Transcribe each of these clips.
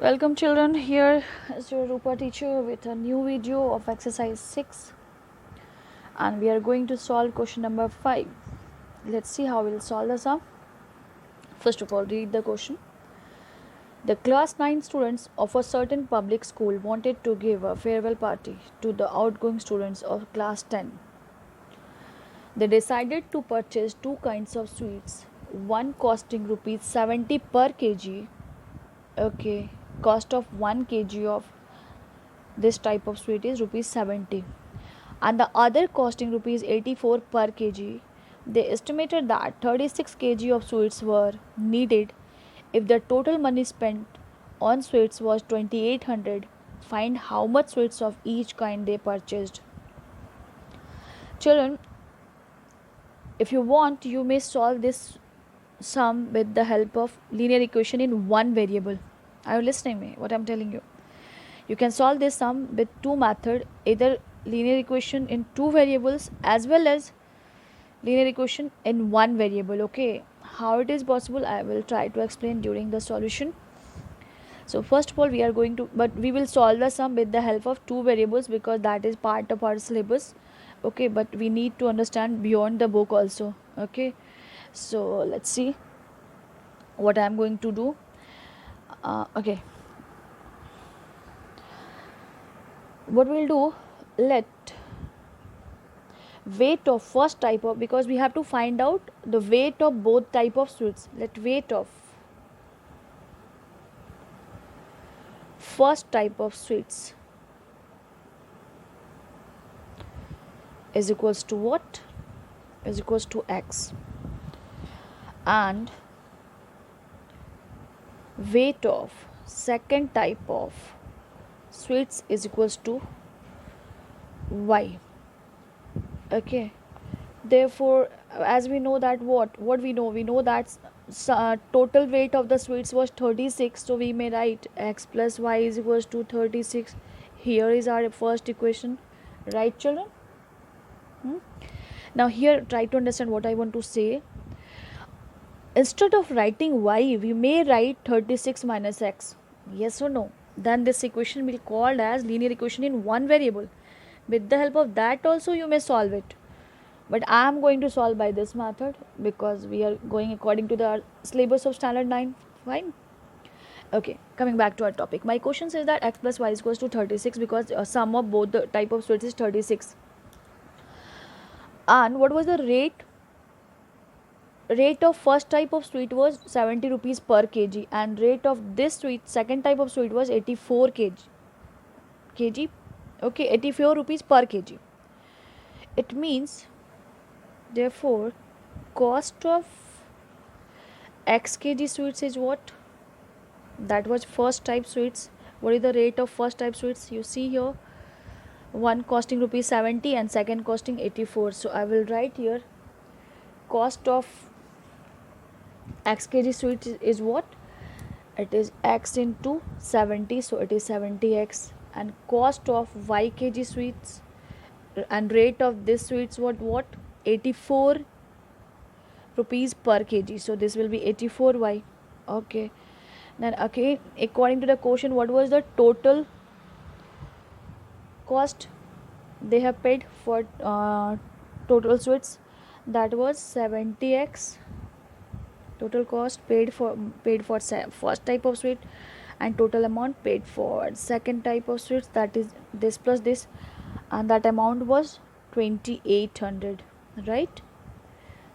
Welcome children, here is your Rupa teacher with a new video of exercise 6, and we are going to solve question number 5. Let's see how we'll solve the sum. First of all, read the question. The class 9 students of a certain public school wanted to give a farewell party to the outgoing students of class 10. They decided to purchase two kinds of sweets, one costing rupees 70 per kg. Okay, cost of 1 kg of this type of sweet is rupees 70, and the other costing rupees 84 per kg. They estimated that 36 kg of sweets were needed. If the total money spent on sweets was 2800, find how much sweets of each kind they purchased. Children, if you want, you may solve this sum with the help of linear equation in one variable. Are you listening me what I'm telling you? You can solve this sum with two methods, either linear equation in two variables as well as linear equation in one variable. Okay, how it is possible I will try to explain during the solution. So first of all, we will solve the sum with the help of two variables because that is part of our syllabus. Okay, but we need to understand beyond the book also. Okay, so let's see what I'm going to do. Okay, what we'll do, let weight of first type of, because we have to find out the weight of both type of sweets. Let weight of first type of sweets is equals to what? Is equals to x, and weight of second type of sweets is equals to y. Okay, therefore as we know that what we know that total weight of the sweets was 36, so we may write x plus y is equals to 36. Here is our first equation, right children? Now here try to understand what I want to say. Instead of writing y, we may write 36 minus x. Yes or no? Then this equation will be called as linear equation in one variable. With the help of that also you may solve it. But I am going to solve by this method because we are going according to the syllabus of standard 9. Fine. Okay, coming back to our topic. My question says that x plus y is equals to 36 because sum of both the type of sweets is 36. And what was the rate of first type of sweet was 70 rupees per kg, and rate of this sweet second type of sweet was 84 kg. Okay, 84 rupees per kg. It means therefore cost of x kg sweets is what? That was first type sweets. What is the rate of first type sweets? You see here, one costing rupees 70 and second costing 84. So I will write here cost of x kg sweets is what? It is x into 70, so it is 70x. And cost of y kg sweets and rate of this sweets what? 84 rupees per kg, so this will be 84y. Okay, then okay, according to the question, what was the total cost they have paid for total sweets? That was 70x total cost paid for first type of sweet, and total amount paid for second type of sweets, that is this plus this, and that amount was 2800, right?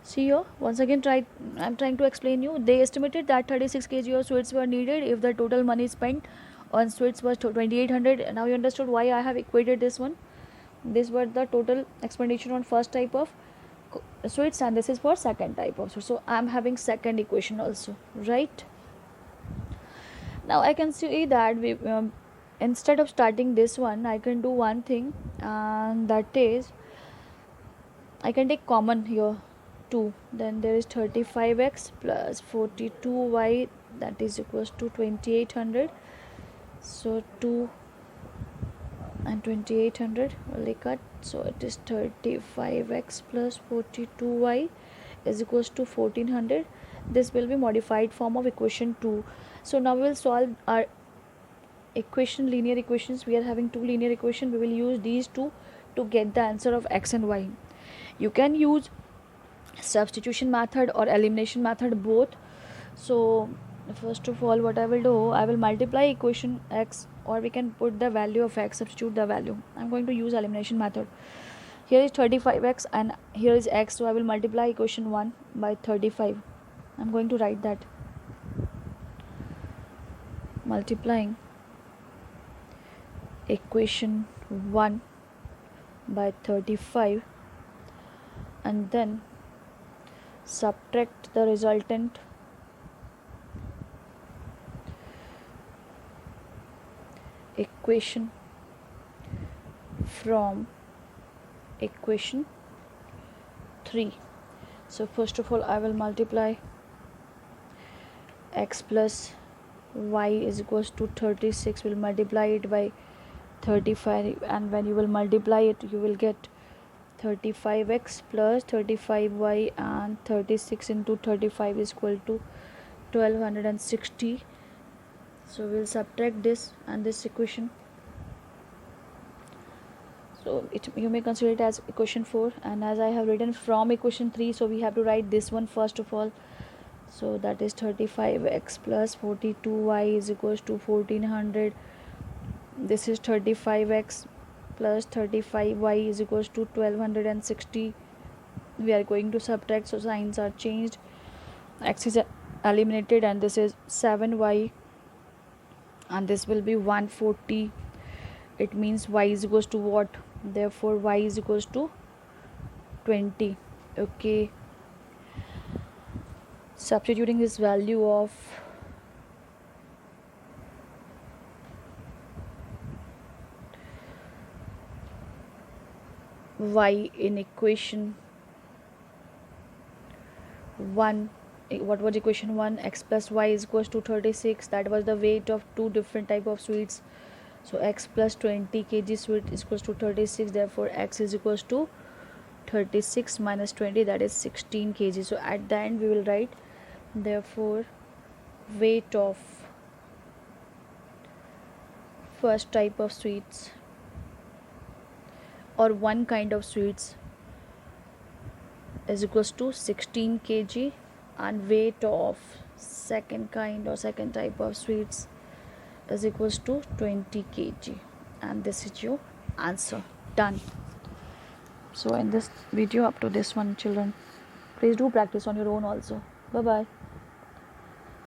See here, once again I'm trying to explain you. They estimated that 36 kg of sweets were needed if the total money spent on sweets was 2800. Now you understood why I have equated this one. This was the total expenditure on first type of sweets, and this is for second type of sweets. So I'm having second equation also, right? Now I can see that we instead of starting this one, I can do one thing, and that is I can take common here 2. Then there is 35x plus 42y, that is equals to 2800. So 2 and 2800 only cut, so it is 35x plus 42y is equals to 1400. This will be modified form of equation 2. So now we will solve our equation, linear equations, we are having two linear equations. We will use these two to get the answer of x and y. You can use substitution method or elimination method, both. So first of all, what I will do, I will multiply equation x, or we can put the value of x, substitute the value. I'm going to use elimination method. Here is 35x and here is x, so I will multiply equation 1 by 35. I'm going to write that, multiplying equation 1 by 35, and then subtract the resultant equation from equation 3. So first of all, I will multiply x plus y is equals to 36, will multiply it by 35, and when you will multiply it, you will get 35x plus 35y, and 36 into 35 is equal to 1260. So we'll subtract this and this equation. So you may consider it as equation 4, and as I have written from equation 3, so we have to write this one first of all. So that is 35x plus 42y is equals to 1400. This is 35x plus 35y is equals to 1260. We are going to subtract, so signs are changed. X is eliminated, and this is 7y, and this will be 140. It means y is equals to what? Therefore y is equals to 20. Okay, substituting this value of y in equation 1, what was equation 1? X plus y is equals to 36. That was the weight of two different type of sweets. So x plus 20 kg sweet is equals to 36. Therefore x is equals to 36 minus 20, that is 16 kg. So at the end we will write, therefore weight of first type of sweets or one kind of sweets is equals to 16 kg, and weight of second kind or second type of sweets is equals to 20 kg, and this is your answer. Done. So in this video, up to this one, children, please do practice on your own also. Bye bye.